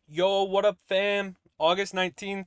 Yo, what up, fam? August 19th,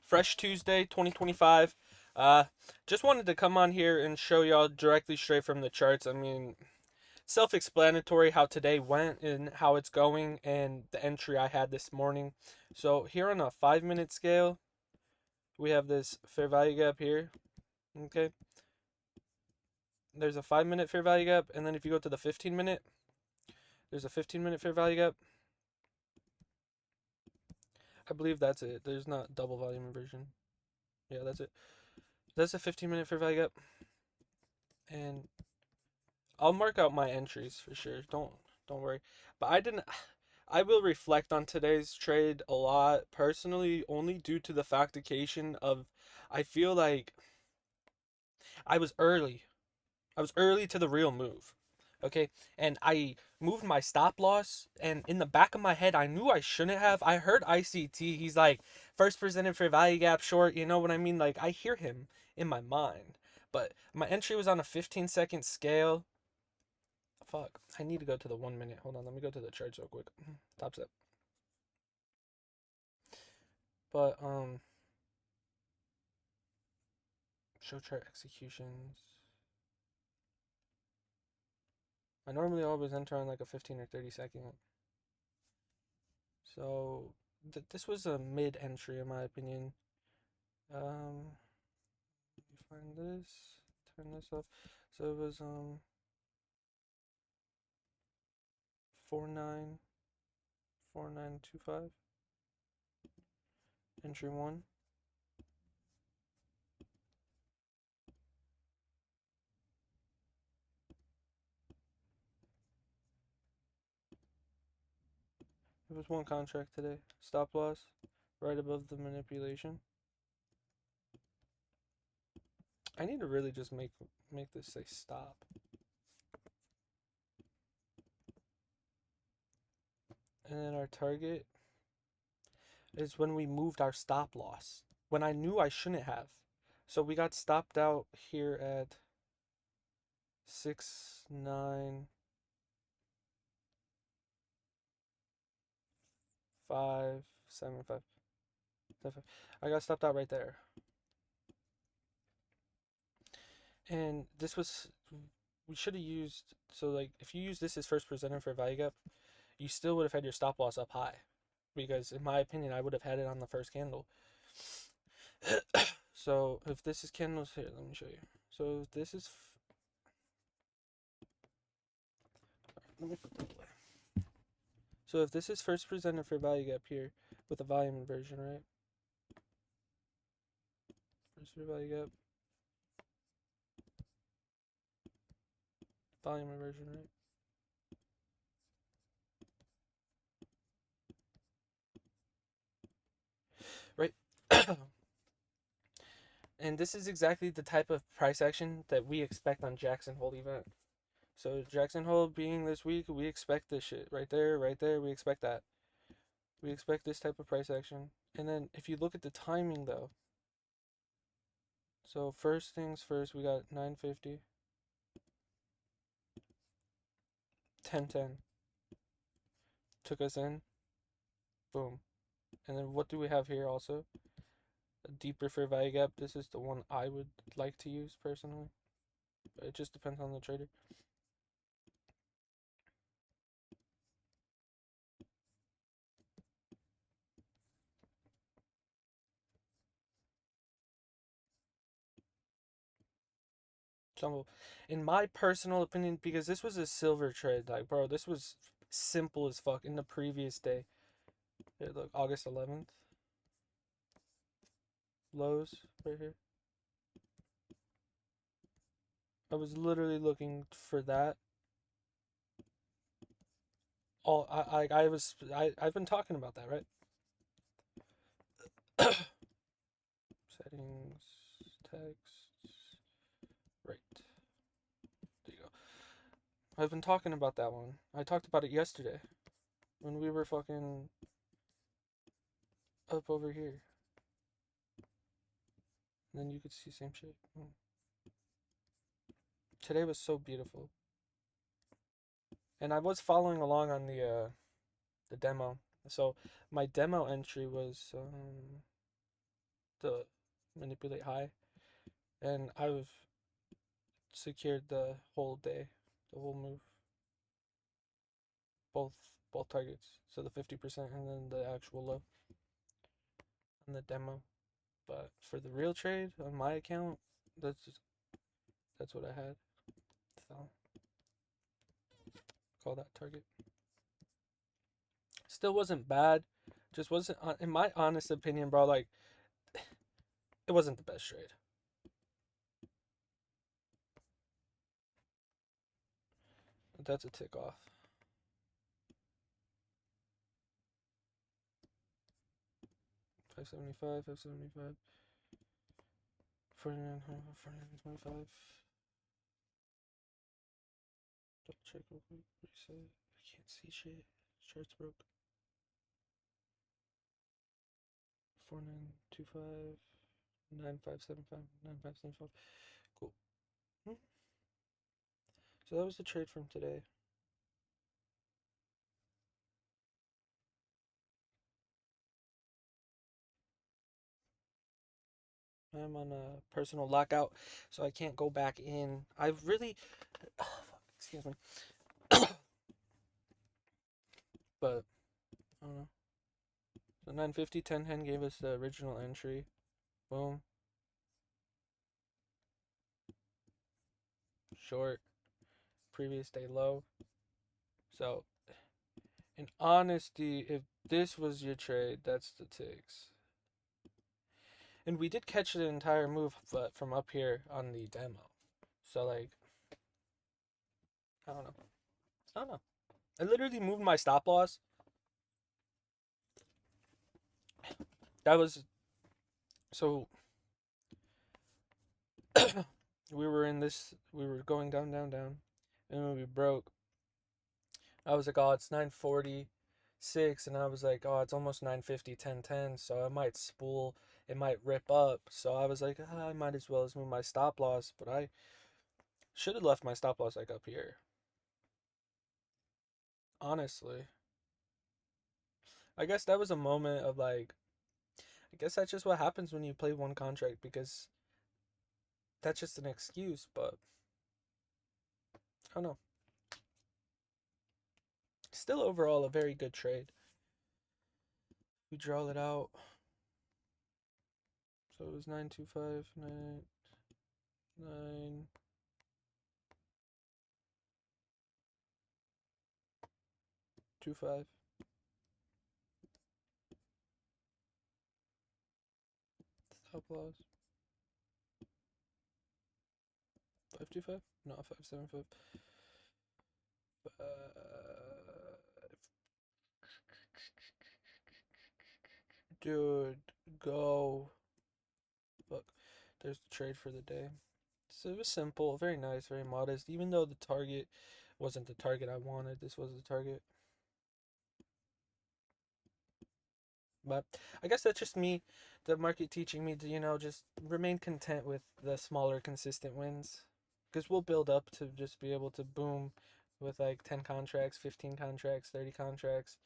fresh Tuesday, 2025. Uh, just wanted to come on here and show y'all directly straight from the charts. I mean, self-explanatory how today went and how it's going and the entry I had this morning. So, here on a 5-minute scale, we have this fair value gap here. Okay. There's a 5-minute fair value gap, and then if you go to the 15-minute, there's a 15-minute fair value gap. I believe that's it. There's not double volume inversion. Yeah, that's it. That's a 15-minute fair value gap. And I'll mark out my entries for sure. Don't worry. But I didn't I will reflect on today's trade a lot personally only due to the factication of I feel like I was early. I was early to the real move. Okay? And I moved my stop loss and in the back of my head I knew I shouldn't have. I heard ICT. He's like first presented for value gap short, you know what I mean? Like I hear him in my mind. But my entry was on a 15-second scale. Fuck. I need to go to the 1 minute. Hold on. Let me go to the charts real quick. Top step. But show chart executions. I normally always enter on like a 15 or 30 second. So this was a mid entry in my opinion. Let me find this. Turn this off. So it was 494925 entry one. It was one contract today. Stop loss right above the manipulation. I need to really just make this say stop. And then our target is when we moved our stop loss. When I knew I shouldn't have. So we got stopped out here at 69575. I got stopped out right there. And this was we should have used so like if you use this as first presented for value gap, you still would have had your stop loss up high. Because in my opinion I would have had it on the first candle. So if this is candles here, let me show you. So if this is let me put that away. So if this is first presented for value gap here with a volume inversion, right? First for value gap, volume inversion, right? Right. And this is exactly the type of price action that we expect on Jackson Hole event. So Jackson Hole being this week, we expect this shit right there, right there. We expect that. We expect this type of price action. And then if you look at the timing though, so first things first, we got 950, 1010, took us in, boom. And then what do we have here also? A deeper fair value gap. This is the one I would like to use personally. But it just depends on the trader. So, in my personal opinion, because this was a silver trade, like bro, this was simple as fuck in the previous day. Here, look, August 11th. Lows right here. I was literally looking for that. All I've been talking about that, right? Settings, text, right. There you go. I've been talking about that one. I talked about it yesterday when we were fucking up over here. And then you could see same shit. Today was so beautiful. And I was following along on the demo. So my demo entry was the manipulate high, and I've secured the whole day, the whole move, both both targets. So the 50% and then the actual low on the demo. But for the real trade on my account, that's what I had. So call that target. Still wasn't bad. Just wasn't, in my honest opinion, bro. Like it wasn't the best trade. That's a tick off. $575, $575, 49, 49.25. Double check real quick. Reset. I can't see shit. Chart's broke. 4925, 9575, 9575. Cool. So that was the trade from today. I'm on a personal lockout, so I can't go back in. I've really, excuse me, but I don't know. So 950, 10 gave us the original entry. Boom. Short. Previous day low. So, in honesty, if this was your trade, that's the ticks. And we did catch the entire move, but from up here on the demo. So, like, I don't know. I don't know. I literally moved my stop loss. That was so. We were going down, down, down, and when we broke, I was like, oh, it's 946, and I was like, oh, it's almost 950, 1010, so I might spool, it might rip up. So I was like, I might as well as move my stop loss, but I should have left my stop loss like up here. Honestly, I guess that was a moment of like, I guess that's just what happens when you play one contract because that's just an excuse, but I don't know. Still overall a very good trade. We draw it out. So it was 925, 925. Stop loss. 525? No, 575. Dude, go. Look, there's the trade for the day. So it was simple, very nice, very modest. Even though the target wasn't the target I wanted, this was the target. But I guess that's just me, the market teaching me to, just remain content with the smaller, consistent wins. Because we'll build up to just be able to boom with like 10 contracts, 15 contracts, 30 contracts.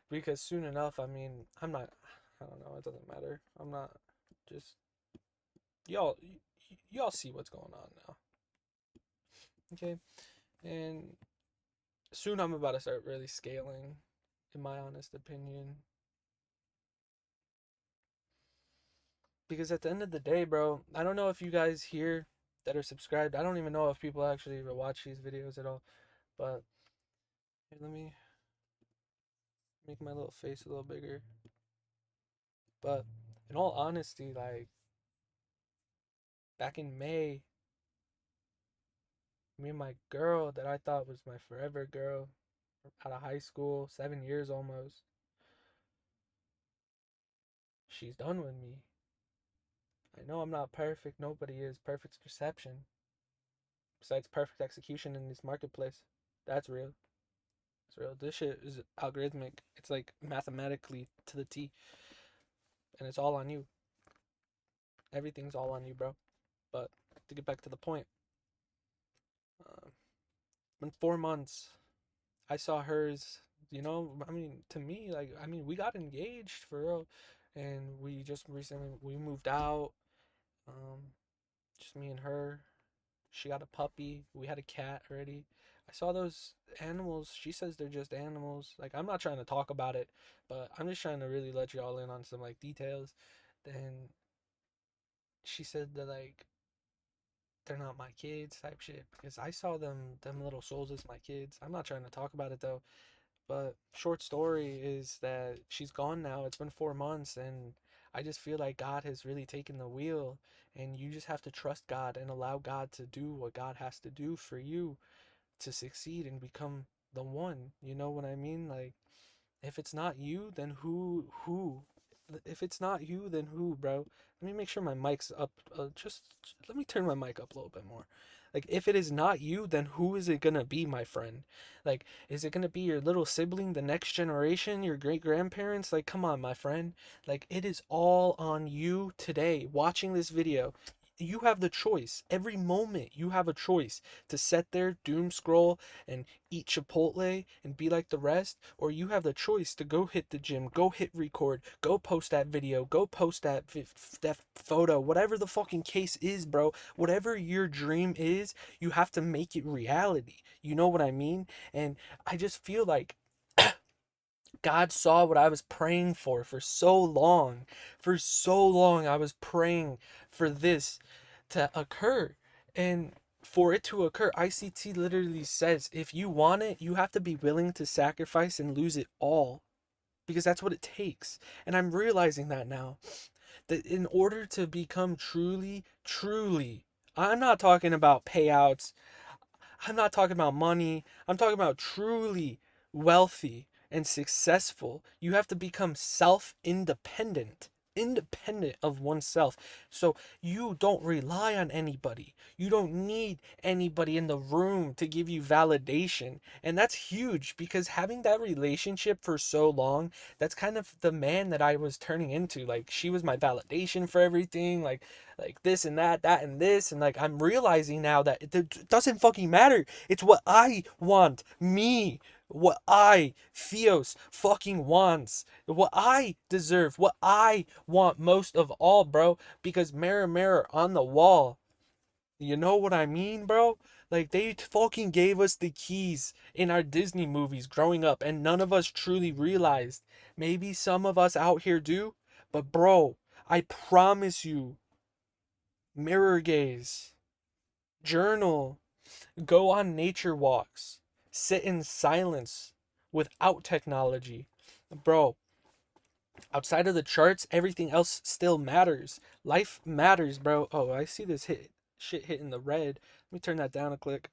Because soon enough, I mean, I don't know, it doesn't matter. I'm not just, y'all, y'all see what's going on now. Okay? And soon I'm about to start really scaling, in my honest opinion. Because at the end of the day, bro, I don't know if you guys here that are subscribed, I don't even know if people actually watch these videos at all. But here, let me make my little face a little bigger. But in all honesty, like back in May, me and my girl that I thought was my forever girl out of high school, 7 years almost, she's done with me. I know I'm not perfect. Nobody is. Perfect's perception. Besides perfect execution in this marketplace. That's real. It's real. This shit is algorithmic. It's like mathematically to the T. And it's all on you. Everything's all on you, bro. But to get back to the point, in 4 months, I saw hers You know, I mean, to me, like, I mean, we got engaged for real, and we just recently we moved out. Um, just me and her. She got a puppy. We had a cat already. I saw those animals. She says they're just animals. Like, I'm not trying to talk about it, but I'm just trying to really let y'all in on some like details. Then she said that like they're not my kids type shit because I saw them little souls as my kids. I'm not trying to talk about it though. But short story is that she's gone now. It's been 4 months, and I just feel like God has really taken the wheel, and you just have to trust God and allow God to do what God has to do for you to succeed and become the one. You know what I mean? Like, if it's not you, then who? If it's not you, then who, bro? Let me make sure my mic's up. Just let me turn my mic up a little bit more. Like, if it is not you, then who is it gonna be, my friend? Like, is it gonna be your little sibling, the next generation, your great grandparents? Like, come on, my friend. Like, it is all on you today. Watching this video, you have the choice. Every moment, you have a choice to sit there, doom scroll, and eat Chipotle and be like the rest, or you have the choice to go hit the gym, go hit record, go post that video, go post that photo, whatever the fucking case is, bro. Whatever your dream is, you have to make it reality. You know what I mean? And I just feel like God saw what I was praying for so long. For so long, I was praying for this to occur. And for it to occur, ICT literally says if you want it, you have to be willing to sacrifice and lose it all. Because that's what it takes. And I'm realizing that now. That in order to become truly, I'm not talking about payouts, I'm not talking about money. I'm talking about truly wealthy and successful. You have to become self independent, independent of oneself. So you don't rely on anybody. You don't need anybody in the room to give you validation. And that's huge because having that relationship for so long, that's kind of the man that I was turning into. Like, she was my validation for everything. Like this and that and this, and like I'm realizing now that it doesn't fucking matter. It's what I want, me, what I, Theos, fucking wants, what I deserve, what I want most of all, bro. Because mirror, mirror on the wall, you know what I mean, bro? Like, they fucking gave us the keys in our Disney movies growing up, and none of us truly realized. Maybe some of us out here do, but bro, I promise you, mirror gaze, journal, go on nature walks, sit in silence without technology. Bro, outside of the charts, everything else still matters. Life matters, bro. Oh, I see this shit hitting the red. Let me turn that down a click.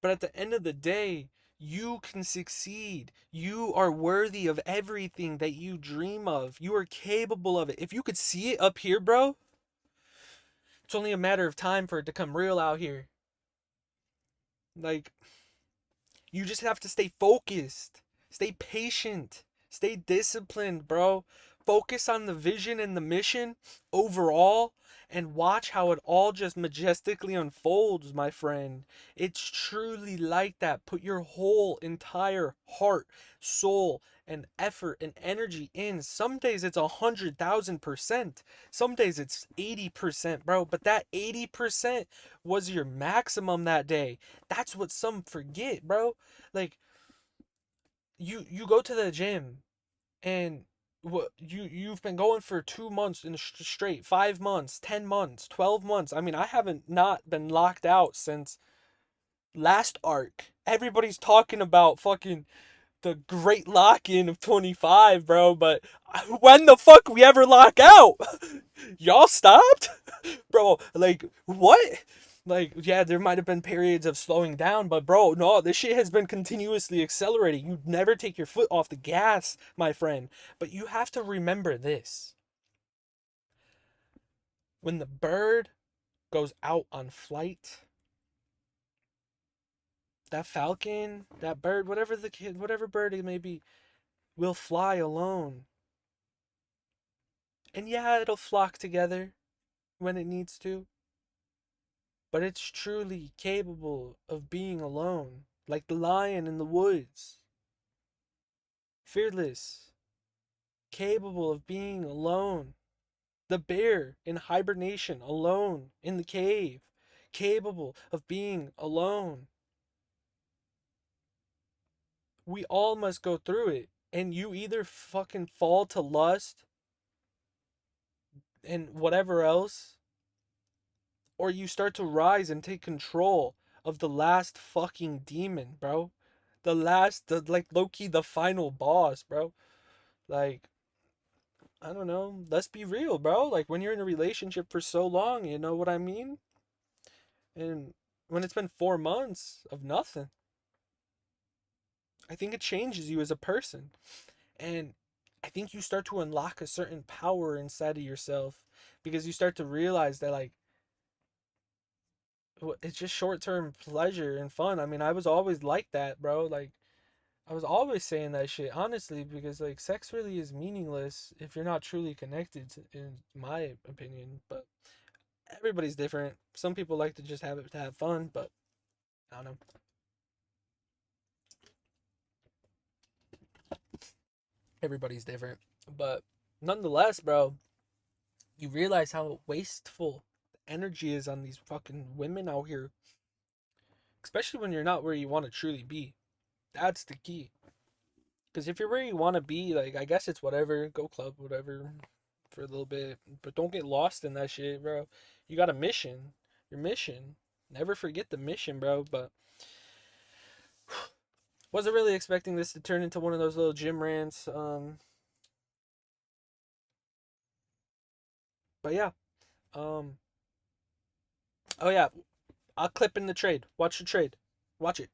But at the end of the day, you can succeed. You are worthy of everything that you dream of. You are capable of it. If you could see it up here, bro, it's only a matter of time for it to come real out here. Like, you just have to stay focused, stay patient, stay disciplined, bro. Focus on the vision and the mission overall and watch how it all just majestically unfolds, my friend. It's truly like that. Put your whole entire heart, soul, and effort and energy in. Some days it's 100,000%. Some days it's 80%, bro. But that 80% was your maximum that day. That's what some forget, bro. Like, you go to the gym and what you've been going for 2 months in straight, 5 months, 10 months, 12 months. I mean, I haven't not been locked out since last arc. Everybody's talking about fucking the great lock-in of 25, bro, but when the fuck we ever lock out? Y'all stopped? Bro, like, what? Like, yeah, there might have been periods of slowing down, but bro, no, this shit has been continuously accelerating. You never take your foot off the gas, my friend. But you have to remember this. When the bird goes out on flight, that falcon, that bird, whatever the kid, whatever bird it may be, will fly alone. And yeah, it'll flock together when it needs to. but it's truly capable of being alone, like the lion in the woods. Fearless, capable of being alone. The bear in hibernation, alone in the cave, capable of being alone. We all must go through it. And you either fucking fall to lust and whatever else, or you start to rise and take control of the last fucking demon, bro. Like Loki, the final boss, bro. Like, I don't know. Let's be real, bro. Like, when you're in a relationship for so long, you know what I mean? And when it's been 4 months of nothing, I think it changes you as a person. And I think you start to unlock a certain power inside of yourself because you start to realize that, like, it's just short term pleasure and fun. I mean, I was always like that, bro. Like, I was always saying that shit, honestly, because, like, sex really is meaningless if you're not truly connected, in my opinion. But everybody's different. Some people like to just have it to have fun, but I don't know. Everybody's different. But nonetheless, bro, you realize how wasteful the energy is on these fucking women out here, especially when you're not where you want to truly be. That's the key. Because if you're where you want to be, like, I guess it's whatever, go club, whatever, for a little bit. But don't get lost in that shit, bro. You got a mission. Your mission. Never forget the mission, bro. But wasn't really expecting this to turn into one of those little gym rants. But yeah. Um. Oh yeah. I'll clip in the trade. Watch the trade. Watch it.